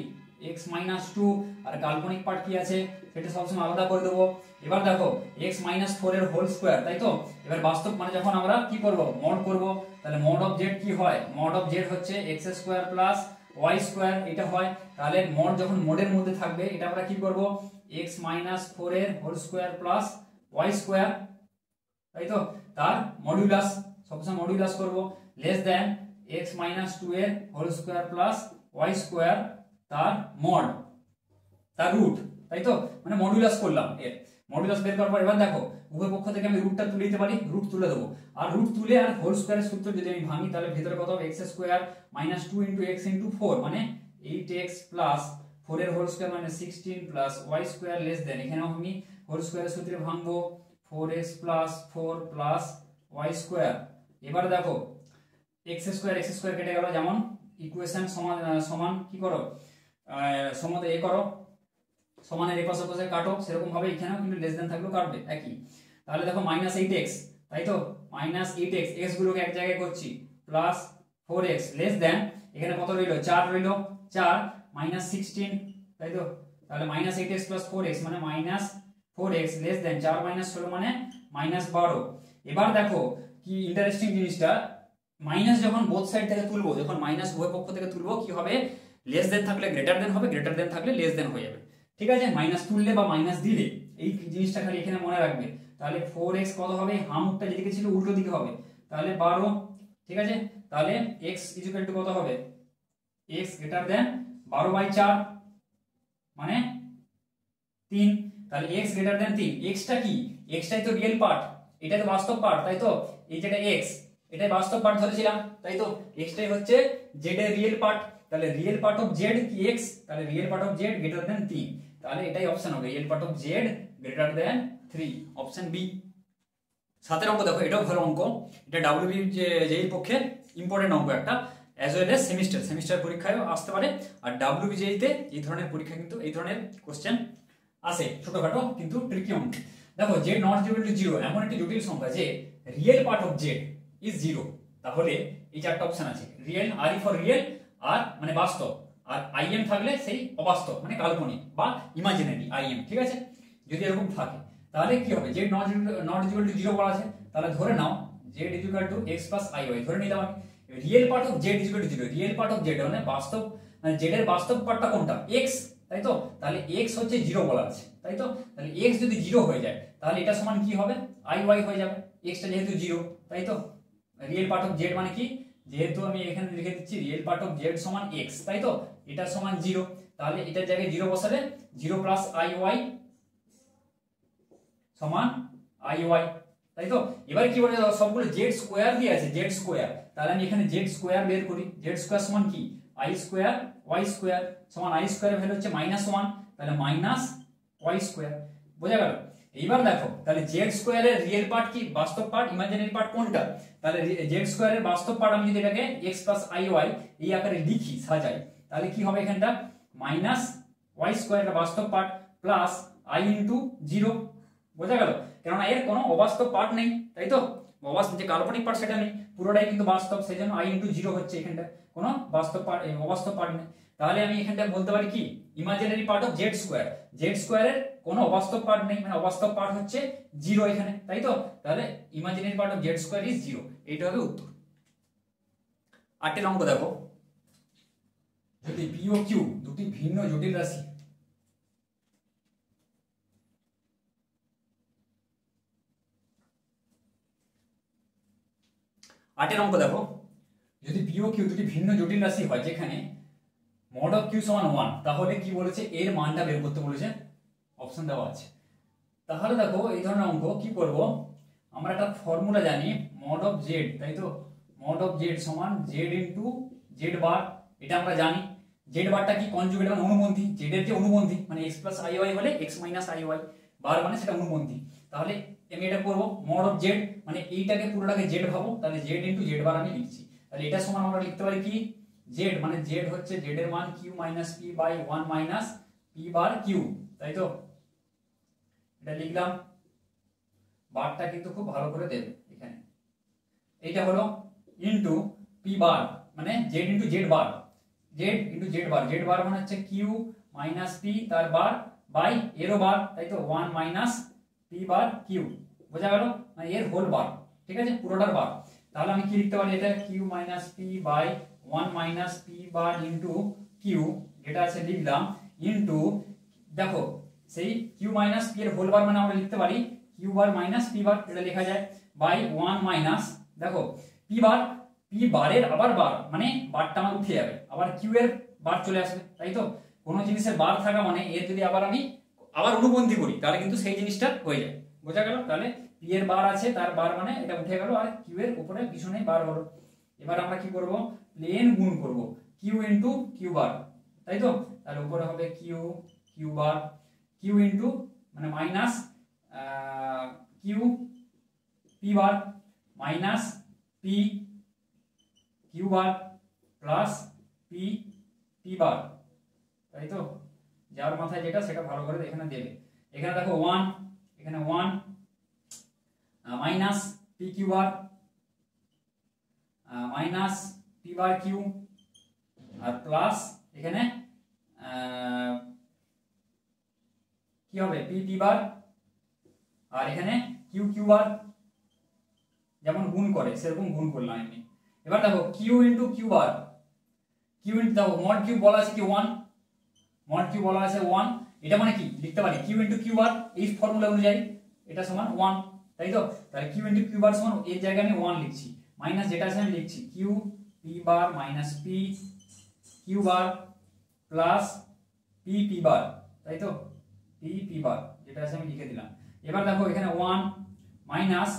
x মাইনাস 2 আর কাল্পনিক পার্ট কি আছে সেটা সবসময় আলাদা করে দেবো। এবার দেখো x মাইনাস 4 এর হোল স্কয়ার, তাই তো। এবার বাস্তব মানে যখন আমরা কি করব মড করব, তাহলে মড অফ z কি হয়, মড অফ z হচ্ছে x square plus y square, এটা হয়। তাহলে মড যখন মোডের মধ্যে থাকবে এটা আমরা কি করব x মাইনাস 4 এর whole square plus y square, তাই তো, তার মডুলাস, সবসময় মডুলাস করব, লেস দেন x মাইনাস 2 এর whole square plus y square তার মড, তার রুট, তাই তো, মানে মডুলাস করলাম। এর মডুলাস বের করার পর এবার দেখো উভয় পক্ষ থেকে আমি রুটটা তুলে দিতে পারি, রুট তুলে দেবো। আর রুট তুলে আর হোল স্কয়ারের সূত্র যদি আমি ভাঙি তাহলে ভেতরে কত হবে x square minus 2 into x into 4 মানে 8x প্লাস 4 এর হোল স্কয়ার মানে 16 plus y square less than, এখানেও আমি হোল স্কয়ারের সূত্রে ভাঙবো 4x plus 4 plus y square. এবার দেখো x স্কয়ার কেটে গেল, যেমন ইকুয়েশন সমান সমান কি করো সমাতে এ করো, সমানের এই পাশে পাশে কাটো, সেরকম ভাবে এখানেও কিন্তু লেস দেন থাকলেও কাটবে একই। তাহলে দেখো মাইনাস 8x, তাই তো, মাইনাস 8x, x গুলোকে এক জায়গায় করছি, প্লাস 4x লেস দেন, এখানে কত রইলো 4 রইলো, 4 মাইনাস 16, তাই তো। তাহলে মাইনাস 8x প্লাস 4x মানে minus 4x less than 4 minus 16 মানে মাইনাস 12। এবার দেখো কি ইন্টারেস্টিং জিনিসটা, মাইনাস যখন বোথ সাইড থেকে তুলবো, যখন মাইনাস উভয় পক্ষ থেকে তুলবো কি হবে, লেস দেন থাকলে গ্রেটার দেন হবে, গ্রেটার দেন থাকলে লেস দেন হয়ে যাবে, ঠিক আছে। মাইনাস তুললে বা মাইনাস দিলে এই জিনিসটা খালি এখানে মনে রাখবে। তাহলে 4x কত হবে, হামটা যেদিকে ছিল উল্টো দিকে হবে, তাহলে 12, ঠিক আছে। তাহলে x ইকুয়াল টু কত হবে, x গ্রেটার দেন 12/4 মানে 3, তাহলে x গ্রেটার দেন 3। x টা কি, x টাই তো রিয়েল পার্ট, এটা তো বাস্তব পার্ট, তাই তো, এই যেটা x এটাই বাস্তব পার্ট ধরেছিলাম, তাই তো, x টাই হচ্ছে z এর রিয়েল পার্ট। তাহলে রিয়েল পার্ট অফ z কি x, তাহলে real part of z greater than 3, তাহলে এটাই অপশন হবে real part of z greater than 3, option B. সাতের অঙ্ক দেখো, এটাও ভালো অঙ্ক, এটা ডাব্লিউবি যেই পক্ষে ইম্পর্টেন্ট অঙ্ক একটা, অ্যাজ ওয়েল এজ সেমিস্টার পরীক্ষায়ও আসতে পারে। আর ডাব্লিউবিজেইতে এই ধরনের পরীক্ষা কিন্তু এই ধরনের কোশ্চেন আসে, ছোটখাটো কিন্তু ট্রিকি অঙ্ক। দেখো z নট ইকুয়াল টু 0 এমন একটি জটিল সংখ্যা যে real part of z is 0, তাহলে এই চারটা অপশন আছে, রিয়েল আর ফর রিয়েল, আর মানে বাস্তব, আর আইএম থাকলে সেই অবাস্তব মানে কাল্পনিক বা ইমাজিনারি আইএম, ঠিক আছে। যদি এরকম থাকে তাহলে কি হবে, z নট ইকুয়াল টু 0 বলা আছে, তাহলে ধরে নাও z equal to x plus iy, ধরে নিলাম আমি। Real part of z equal to 0, real part of z মানে বাস্তব, মানে z এর বাস্তব পার্টটা কোনটা, x, তাই তো। তাহলে x হচ্ছে 0 বলা আছে, তাই তো। তাহলে x যদি 0 হয়ে যায় তাহলে এটা সমান কি হবে, iy হয়ে যাবে, x টা যেহেতু 0, তাই তো। রিয়েল পার্ট অফ z মানে কি, যেহেতু আমি এখানে লিখে দিচ্ছি রিয়েল পার্ট অফ z সমান x, তাই তো, এটা সমান 0, তাহলে এটার জায়গায় 0 বসালে 0 প্লাস iy সমান iy, তাই তো। এবার কি বলে, সবগুলো z স্কয়ার দিয়ে আছে, z স্কয়ার, তাহলে আমি এখানে z স্কয়ার বের করি, z স্কয়ার সমান কি i স্কয়ার y স্কয়ার সমান i স্কয়ারের ভ্যালু হচ্ছে -1, তাহলে মাইনাস y স্কয়ার, বোঝা গেল। এইবার দেখো তাহলে z স্কয়ারের রিয়েল পার্ট কি, বাস্তব পার্ট, ইমাজিনারি পার্ট কোনটা, তাহলে z স্কয়ারের বাস্তব পার্ট আমি যদি এটাকে x iy এই আকারে লিখি, সাজাই, তাহলে কি হবে, এখানটা মাইনাস y স্কয়ারের বাস্তব পার্ট প্লাস i ইনটু 0, বোঝা গেল। কেননা এর কোনো অবাস্তব পার্ট নেই, তাই তো, যে কাল্পনিক পার্ট সেটা নেই, পুরোটাই কিন্তু বাস্তব, সেজন্য i ইনটু 0 হচ্ছে, এখানটা কোনো বাস্তব পার্ট অবাস্তব পার্ট নেই। তাহলে আমি এখানটা বলতে পারি কি, imaginary part of z square, z স্কয়ারের কোনো অবাস্তব পার্ট নেই, মানে অবাস্তব পার্ট হচ্ছে 0 এখানে, তাই তো। তাহলে imaginary part of z square is 0, এইটা হবে উত্তর। 8 অঙ্ক দেখো, যদি p ও q দুটি ভিন্ন জটিল রাশি, অঙ্ক দেখো, যদি p ও q দুটি ভিন্ন জটিল রাশি হয় যেখানে মড অফ q সমান 1, তাহলে কি বলেছে, এর মানটা বের করতে বলেছে, অপশন দেওয়া আছে। তাহলে দেখো এই ধরনের অঙ্ক কি করব, আমরা একটা ফর্মুলা জানি মড অফ z, তাই তো, মড অফ z সমান z ইনটু z বার, এটা আমরা জানি। z বারটা কি, কনজুগেট মানে অনুবন্ধী, z এর যে অনুবন্ধী মানে x প্লাস iy হলে x মাইনাস iy, বার মানে সেটা অনুবন্ধী। তাহলে আমি এটা করব মড অফ z মানে এইটাকে পুরোটাকে z ভাবো, তাহলে z ইনটু z বার আমি লিখছি, তাহলে এটা সমান আমরা লিখতে পারি কি, z মানে z হচ্ছে z এর মান q minus p by 1 minus p bar q, তাই তো। এটা লিখলাম, বারটা কিন্তু খুব ভালো করে দেবে এখানে, এইটা হলো ইনটু p বার মানে z ইনটু z বার, Z into Z bar, Z bar মানে হচ্ছে কিউ মাইনাস পি তার বার বাই এরও বার, তাই তো 1 মাইনাস পি বার কিউ, বোঝা গেল, মানে এর হোল বার, ঠিক আছে, পুরোটার বার। তাহলে আমি কি লিখতে পারি, এটা q minus p by 1 minus P bar into q, যেটা আছে লিখলাম, ইন্টু দেখো সেই কিউ মাইনাস পি এর হোল বার মানে আমরা লিখতে পারি q bar minus P bar, এটা লেখা যায় বাই 1 মাইনাস দেখো পি বার, পি বারের আবার বার মানে বারটা আমার উঠে যাবে, আবার কিউ এর বার চলে আসবে, তাই তো, কোনো জিনিসের বার থাকা মানে এর যদি আবার আমি আবার অনুবন্ধী করি তাহলে কিন্তু সেই জিনিসটা হয়ে যায়, বোঝা গেল। তাহলে পি এর বার আছে তার বার মানে এটা উঠে গেল আর কিউ এর উপরে পিছনে বার হলো। এবার আমরা কি করব, প্লেন গুণ করব কিউ ইনটু কিউ বার, তাই তো, তাহলে উপরে হবে Q Q bar, Q into মানে minus Q P bar minus P Q bar plus P P bar, তাই তো, যার মাথায় যেটা সেটা ভালো করে এখানে দেবে। এখানে দেখো 1, এখানে 1 minus P Q bar minus P bar Q আর প্লাস এখানে কি হবে পি পি বার আর এখানে কিউ কিউ বার, যেমন গুণ করে সেরকম গুণ করলাম আমি। এবার দেখো q into q bar, Q into দেখো মড কিউ বলা আছে কি 1, মড কিউ বলা আছে 1, এটা মানে কি লিখতে পারি কিউ ইনটু কিউ বার এই ফর্মুলা অনুযায়ী এটা সমান 1, তাই তো, তাহলে কিউ ইনটু কিউ বার সমান এর জায়গায় আমি 1 লিখছি, মাইনাস যেটা আছে আমি লিখছি q P bar minus P Q bar plus P P bar, তাই তো, পি পি বার যেটা আছে আমি লিখে দিলাম। এবার দেখো এখানে 1 minus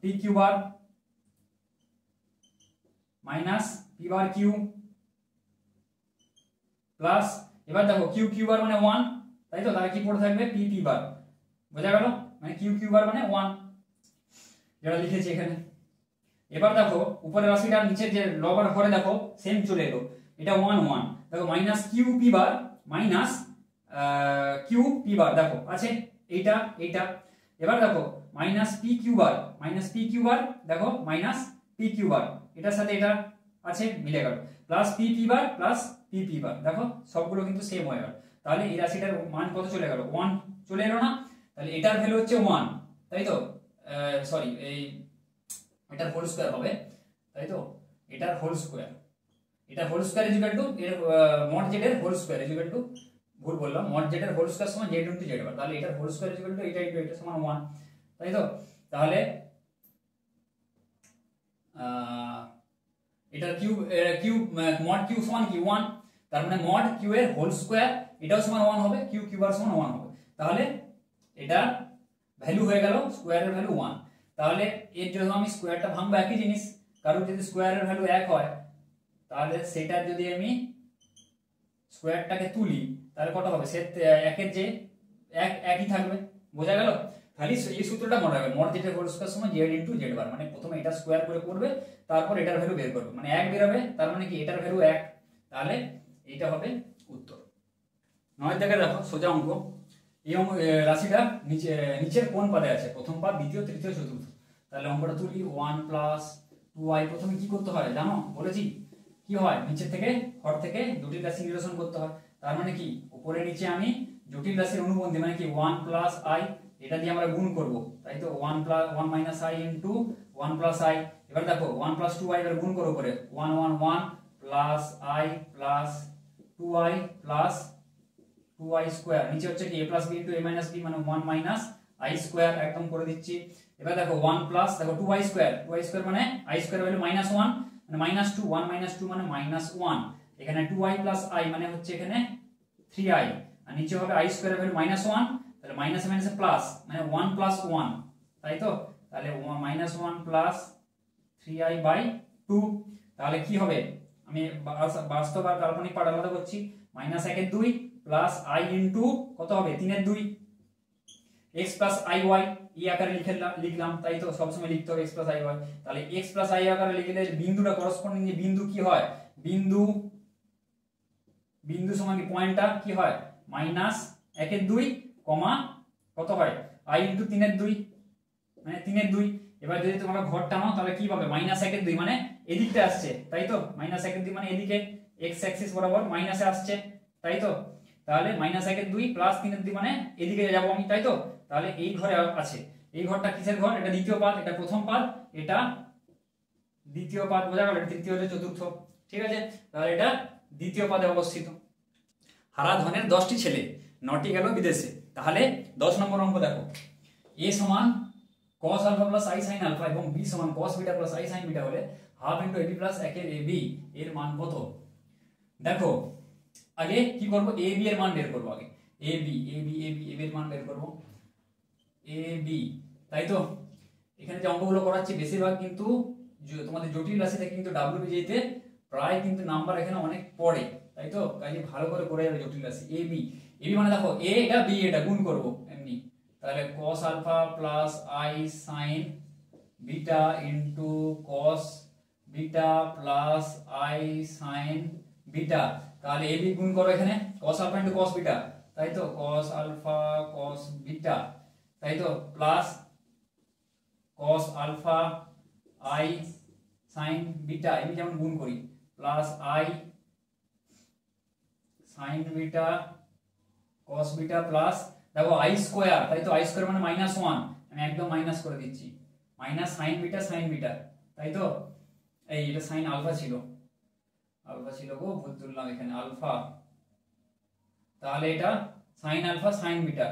P Q bar minus P bar q plus, এবার দেখো কিউ কিউ বার মানে 1, তাই তো, তাহলে কি পড়ে থাকবে পি পি বার, বোঝা গেল, মানে কিউ কিউ বার মানে 1 যেটা লিখেছি এখানে। এবার দেখো উপরের রাশিটা নিচের যে লবের ঘরে দেখো সেম চলে এলো, এটা 1 1, দেখো minus Q P bar minus Q P bar দেখো আছে এইটা এইটা। এবার দেখো minus P Q bar minus P Q bar দেখো মাইনাস পি কিউ বার, এটার সাথে এটা আছে মিলে গেল, প্লাস পি পি বার প্লাস পি পি বার, দেখো সবগুলো কিন্তু সেম হয়ে গেল। তাহলে এই রাশিটার মান কত চলে গেল, 1 চলে এলো না, তাহলে এটার ভ্যালু হচ্ছে 1, তাই তো, সরি এই এটার হোল স্কয়ার হবে, তাই তো, এটার হোল স্কয়ার, এটা হোল স্কয়ার ইকুয়াল টু এর মড জেড এর হোল স্কয়ার ইকুয়াল টু, ভুল বললাম, মড জেড এর হোল স্কয়ার সমান জেড ইনটু জেড বার, তাহলে এটার হোল স্কয়ার ইকুয়াল টু এটা ইনটু এটা সমান 1, তাই তো, তাহলে এটার কিউব কিউব মড কিউ সমান কি 1, তার মানে মড কিউ এর হোল স্কয়ার এটাও সমান 1 হবে, কিউ কিউ বার সমান 1 হবে, তাহলে এটা ভ্যালু হয়ে গেল স্কয়ারের ভ্যালু 1। তাহলে এর জন্য আমি স্কয়ারটা ভাঙবো একই জিনিস, কারণ যদি স্কয়ারের ভ্যালু 1 হয় তাহলে সেটা যদি আমি স্কয়ারটাকে তুলি তাহলে কত হবে, সে একের যে একই থাকবে, বোঝা গেল। খালি এই সূত্রটা মনে রাখবে, মড জেড এর হোল স্কয়ার সমান জেড ইনটু জেড বার, মানে প্রথমে এটা স্কয়ার করে করবে তারপর এটার ভ্যালু বের করবে, মানে 1 বের হবে, তার মানে কি এটার ভ্যালু 1, তাহলে এটা হবে উত্তর। 9 থেকে দেখো সোজা অঙ্ক, এই রাশিটা নিচের কোন পদে আছে, প্রথম পদ দ্বিতীয় তৃতীয় চতুর্থ, তাহলে অঙ্কটা তুলি 1 প্লাস 2y, প্রথমে কি করতে হয় জানো বলেছি, কি হয় নিচের থেকে হর থেকে জটিল রাশি নিরসন করতে হয়, তার মানে কি উপরে নিচে আমি জটিল রাশির অনুবন্ধী মানে কি 1 প্লাস i, এটা দিয়ে আমরা গুণ করব, তাই তো 1 plus 1 minus i into 1 plus i। এবার দেখো 1 প্লাস 2i এর গুণ করব করে 1 1 1 plus i plus 2i plus 2i square, নিচে হচ্ছে কি a plus b into a minus b মানে 1 মাইনাস i স্কয়ার, একদম করে দিচ্ছি। এবার দেখো 1 প্লাস দেখো 2i স্কয়ার মানে i স্কয়ার হলো -1 মানে -2, 1 2 মানে -1, এখানে 2i প্লাস i মানে হচ্ছে এখানে 3i, আর নিচে হবে i স্কয়ার ভ্যালু -1, তাহলে মাইনাসে মাইনাসে প্লাস মানে 1 প্লাস 1, তাই তো, তাহলে -1 প্লাস 3i বাই 2, তাহলে কি হবে, আমি বাস্তব আর কাল্পনিক পার্ট আলাদা করছি, -1 এর 2 প্লাস i ইনটু কত হবে 3 এর 2 x প্লাস iy এই আকারে লিখলাম, তাই তো, সবসময় লিখতে হবে x প্লাস iy, তাহলে x প্লাস i আকারে লিখলে বিন্দুটা করসপন্ডিং যে বিন্দু কি হয়, বিন্দু সমান কি পয়েন্টটা কি হয় -1 এর 2 কমা কত হয় i ইনটু 3 এর 2 মানে 3 এর 2। এবার যদি তোমরা ঘর টানো তাহলে কি পাবে -1 এর 2 মানে এদিকটা আসছে, তাই তো মাইনাস 1 এর 2 মানে এদিকে এক্স অ্যাক্সিস বরাবর মাইনাসে আসছে, তাই তো তাহলে মাইনাস 1 এর 2 প্লাস 3 এর 2 মানে এদিকে যাব আমি, তাই তো তাহলে এই ঘরে আছে। এই ঘরটা কিসের ঘর? এটা দ্বিতীয় পাদ, এটা প্রথম পাদ, এটা দ্বিতীয় পাদ, বোঝা গেল? তৃতীয় হচ্ছে চতুর্থ, ঠিক আছে? তাহলে এটা দ্বিতীয় পাদে অবস্থিত। হারাধনের 10টি ছেলে, 9টি গেল বিদেশে। তাহলে 10 নম্বর অঙ্ক দেখো, a সমান cos alpha plus i sin alpha এবং b সমান cos beta plus i sin beta হলে হাফ ইনটু ab প্লাস 1 এর ab এর মান কত? দেখো আগে কি করব, ab এর মান বের করব। আগে ab এর মান বের করব, ab, তাই তো এখানে যে অঙ্কগুলো করাচ্ছি বেশিরভাগ কিন্তু তোমাদের জটিল রাশি থেকে কিন্তু WBJতে প্রায় কিন্তু নাম্বার এখানে অনেক পড়ে, তাই তো কাজে ভালো করে করে যাবে জটিল রাশি। ab মানে দেখো a এটা b এটা গুণ করব এমনি, তাহলে cos alpha plus i sin beta into cos beta plus i sin beta, তাহলে ab গুণ করো এখানে cos alpha into cos beta, তাই তো cos আলফা cos বিটা, তাই তো plus cos alpha i sin beta আমি যেমন গুণ করি plus i sin beta cos beta plus দেখো i স্কয়ার, তাই তো i স্কয়ার মানে -1, আমি একদম মাইনাস করে দিচ্ছি, মাইনাস sin বিটা, তাই তো এই এটা sin আলফা ছিল গো, ভুল তুললাম এখানে আলফা, তাহলে এটা sin আলফা sin বিটা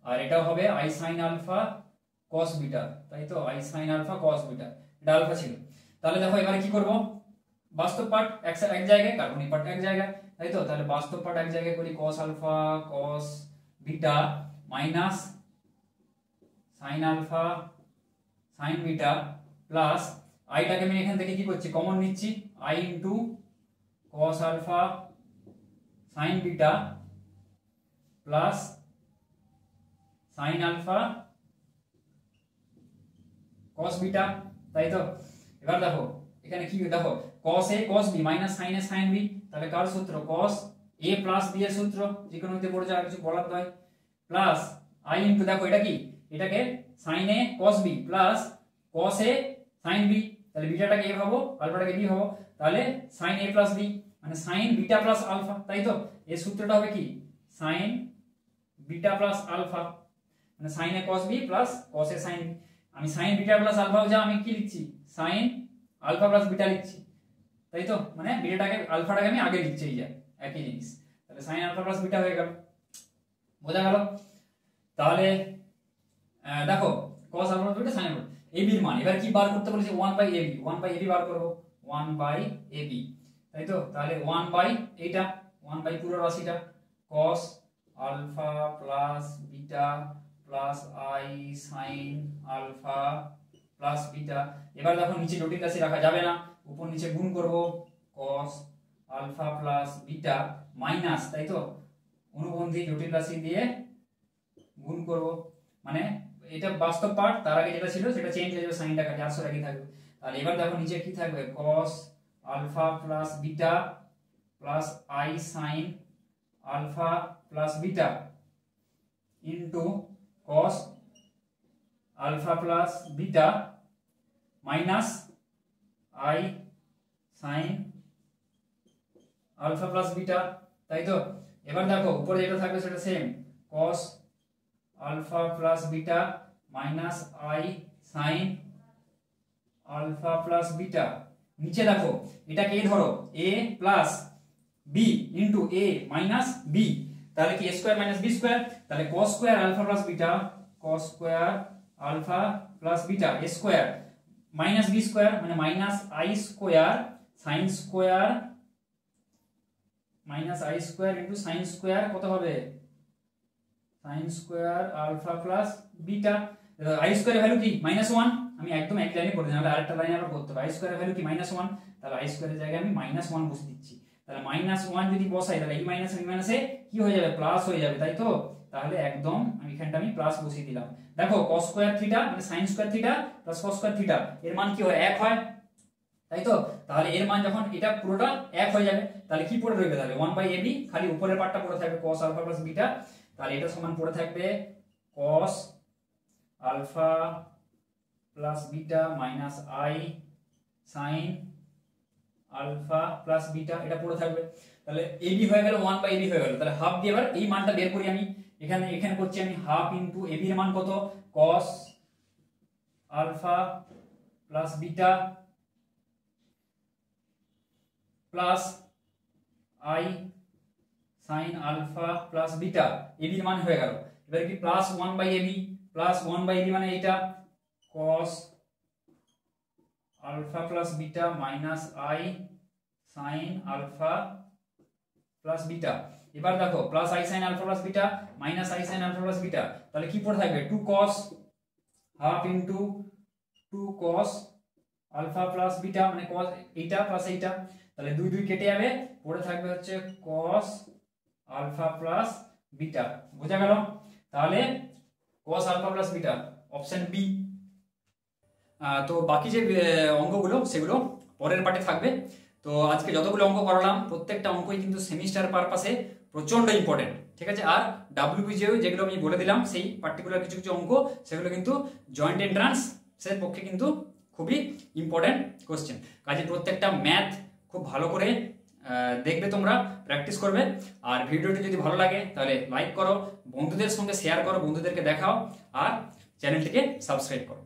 আর এটা হবে i sin alpha cos beta, তাই তো i sin alpha cos beta, এটা আলফা ছিল। তাহলে দেখো এবারে কি করব, বাস্তব পার্ট এক জায়গায়, কাল্পনিক পার্ট এক জায়গায়, তাই তো তাহলে বাস্তব পার্ট এক জায়গায় করি cos alpha cos beta minus sin alpha sin beta plus আইটাকে আমি এখান থেকে কি করছি কমন নিচ্ছি, i into cos alpha sin beta plus sin alpha cos beta, তাই তো এবার দেখো এখানে কি দেখো cos a cos b minus sin a sin b, তাহলে কার সূত্র cos a প্লাস b এর সূত্র, যে কোনো হতে পড়ে যায়, কিছু বলার নয়, প্লাস i ইনটু দেখো এটা কি, এটাকে sin a cos b plus cos a sin b, তাহলে বিটাটাকে a ভাবো আলফাটাকে b ভাবো, তাহলে sin a প্লাস b মানে sin বিটা প্লাস আলফা, তাই তো এই সূত্রটা হবে কি sin বিটা প্লাস আলফা মানে sin a cos b plus cos a sin b, আমি sin বিটা প্লাস আলফা যা আমি কি লিখছি sin আলফা প্লাস বিটা লিখছি, তাই তো মানে বিটাটাকে আলফাটাকে আমি আগে লিখছি, এই যা একই জিনিস, তাহলে sin আলফা প্লাস বিটা হয়ে গেল, বোঝা গেল? তাহলে দেখো cos alpha plus beta sin alpha, ab এর মান এবার কি বার করতে বলেছে 1/ab বার করব, 1/ab, তাই তো তাহলে 1 এইটা 1 পুরো রাশিটা cos alpha plus beta plus i sin alpha plus beta, এবার দেখো নিচে জটিল রাশি রাখা যাবে না, উপর নিচে গুণ করব cos alpha plus beta minus, তাই তো অনুবন্ধী জটিল রাশি দিয়ে গুণ করব, মানে এটা বাস্তব পার্ট, তার আগে যেটা ছিল সেটা চেঞ্জ হয়ে যাবে, সাইনটা কাটে আসলে একই থাকবে। তাহলে এবার দেখো নিচে কি থাকবে cos alpha plus beta plus i sin alpha plus beta into cos alpha plus beta minus i sin alpha plus beta, তাই তো এবার দেখো উপরে যেটা থাকবে সেটা same cos alpha plus beta minus i sin alpha plus beta, নিচে দেখো এটাকে a ধরো a plus b into a minus b, তাহলে কি a square minus b square, তাহলে cos square alpha plus beta cos square alpha plus beta a square minus b square মানে minus i square sin square minus i square into sin square কত হবে sin square alpha plus beta, i স্কয়ারের value কি -1, আমি একদম এক লাইনে পড়ে নাহলে আরেকটা লাইনে আবার করতে হবে, i স্কয়ারের ভ্যালু কি -1, তাহলে i স্কয়ারের জায়গায় আমি -1 বসে দিচ্ছি, তাহলে -1 যদি বসাই তাহলে এই মাইনাস এই মাইনাসে কি হয়ে যাবে প্লাস হয়ে যাবে, তাই তো তাহলে একদম আমি এখানটা আমি প্লাস বসিয়ে দিলাম। দেখো cos স্কয়ার থিটা মানে sin square theta plus cos square theta এর মান কি হয় 1 হয়, তাই তো তাহলে এর মান যখন এটা পুরোটা 1 হয়ে যাবে তাহলে কি পড়ে রইবে, তাহলে 1/ab খালি উপরের পার্টটা পড়ে থাকবে cos আলফা প্লাস বিটা, তাহলে এটা সমান পড়ে থাকবে cos alpha plus beta minus i sine alpha plus beta, এটা পুরো থাকবে। তাহলে এবি হয়ে গেল 1 বাই এবি হয়ে গেল। তাহলে হাফ দিয়ে এবার এই মানটা বের করি আমি। এখানে করছি আমি হাফ ইনটু এবি এর মান কত, cos alpha plus beta plus i sine alpha plus beta, AB এর মান হয়ে গেল। এবার কি plus 1 by AB, plus 1 by AB মানে এইটা cos alpha plus beta minus i sine alpha plus beta. এবার দেখো plus i sine alpha plus beta minus i sine alpha plus beta, তাহলে কি পড়ে থাকবে 2 cos half into 2 cos alpha plus beta মানে cos এইটা প্লাস এইটা, তাহলে 2 2 কেটে যাবে, পড়ে থাকবে হচ্ছে cos আলফা প্লাস বিটা। বোঝা গেল? তাহলে cos alpha plus beta option B. তো বাকি যে অঙ্কগুলো সেগুলো পরের পার্টে থাকবে। তো আজকে যতগুলো অঙ্ক করালাম প্রত্যেকটা অঙ্কই কিন্তু সেমিস্টার পারপাসে প্রচন্ড ইম্পর্টেন্ট, ঠিক আছে। আর ডাব্লিউবিজিও যেগুলো আমি বলে দিলাম সেই পার্টিকুলার কিছু কিছু অঙ্ক সেগুলো কিন্তু জয়েন্ট এন্ট্রান্স এর পক্ষে কিন্তু খুবই ইম্পর্টেন্ট কোশ্চেন। কাজে প্রত্যেকটা ম্যাথ খুব ভালো করে দেখবে, তোমরা প্র্যাকটিস করবে। আর ভিডিওটি যদি ভালো লাগে তাহলে লাইক করো, বন্ধুদের সঙ্গে শেয়ার করো, বন্ধুদেরকে দেখাও, আর চ্যানেলটিকে সাবস্ক্রাইব করো।